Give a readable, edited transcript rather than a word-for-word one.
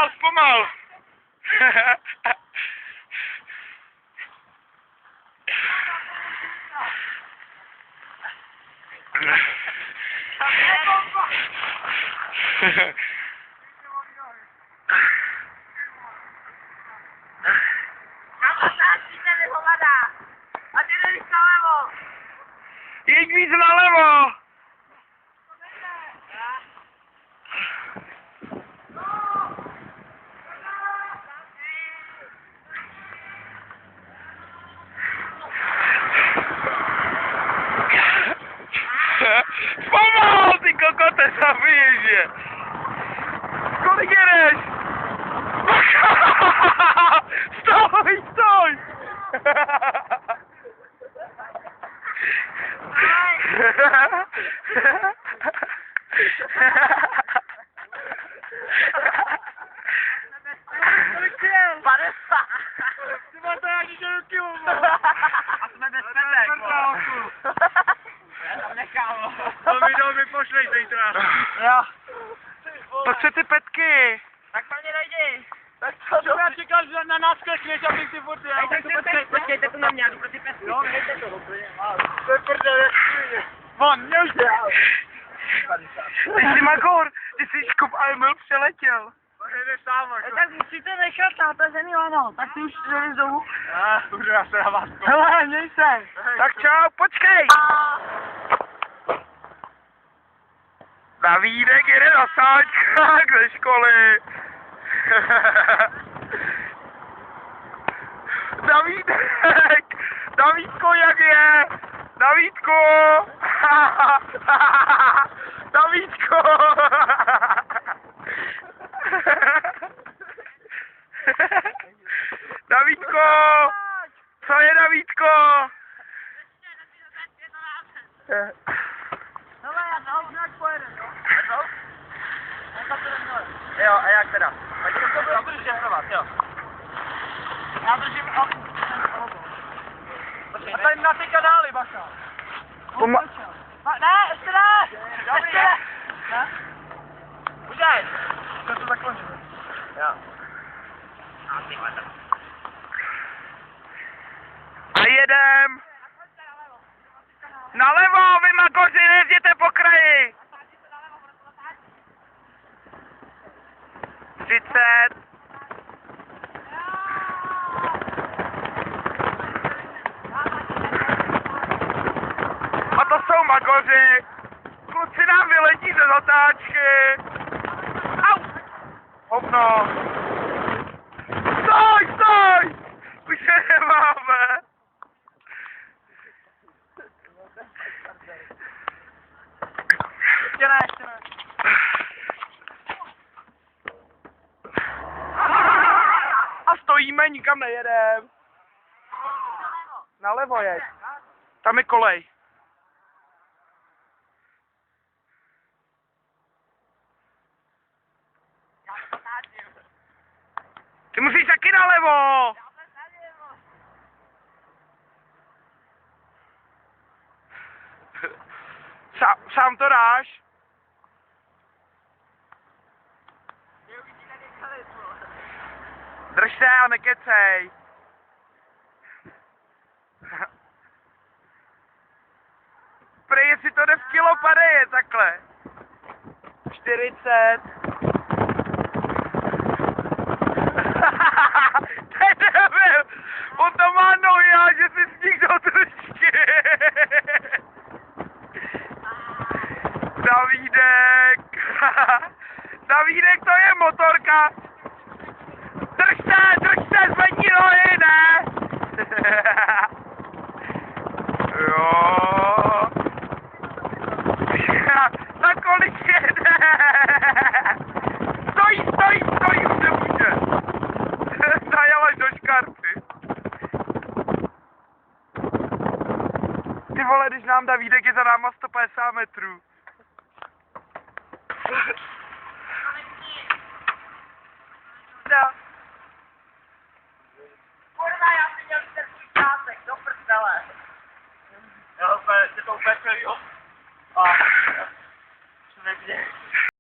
zpomal. Jeď víc nalevo! Pomal, ty kokote, zabiješ je! Kolik jedeš? Stoj, stoj! Ty máš to nějaký 4 kilo, a jsme bez petek, To mi pošlej zítra. Jo. To chce ty petky. Tak paní najdi. Tak co, já čekal, že na nás klekneš, abych si furt jel. Počkejte tu na mě, jdu pro ty pesky. Jo, nejte to úplně. To je prdel, jak chvíli. Von, mě už dělal. Ty jsi Magor, ty jsi škup a Emil přeletěl. Jdeš sám, jako. Tak musíte nechat napezený lano, tak ty už jdeš domů. Už já se na vás. Hele, měj se. Tak čau, počkej. Davídek jede na sáčkách ze školy. Davídek! Davídko, jak je? Davídko! Davídko! Davídko! Co je, Davídko? Hele, já dál nějak pojedem, jo? Jo, a jak teda? Tak to budeš žehnovat, jo. Já držím A tady na ty kanály, bacha. Ne, ještě ne! Ještě ne! Ne? Užej! To to zakončí. Jo. A jedem! Nalevo, vy Magoři, jezděte po kraji! 30. A to jsou Magoři. Kluci nám vyletí ze zatáčky. Au! Hovno. Stoj, stoj! Už je nemáme. Ještě ne, ještě ne. A stojíme, nikam nejedem. Nalevo jeď. Tam je kolej. Ty musíš taky nalevo. Sám to dáš? Drž se a nekecej. Prej, jestli to jde v kilo, padeje takhle. 40. To je debil. On to má nohy, a že si z nich do držky. Davídek. Davídek, to je motorka. Drž se, zvedni nohy, ne? Jo. Na kolik jede? Stojí, už nemůže. Zajel až do škarpy. Ty vole, když nám Davídek je za náma 150 metrů.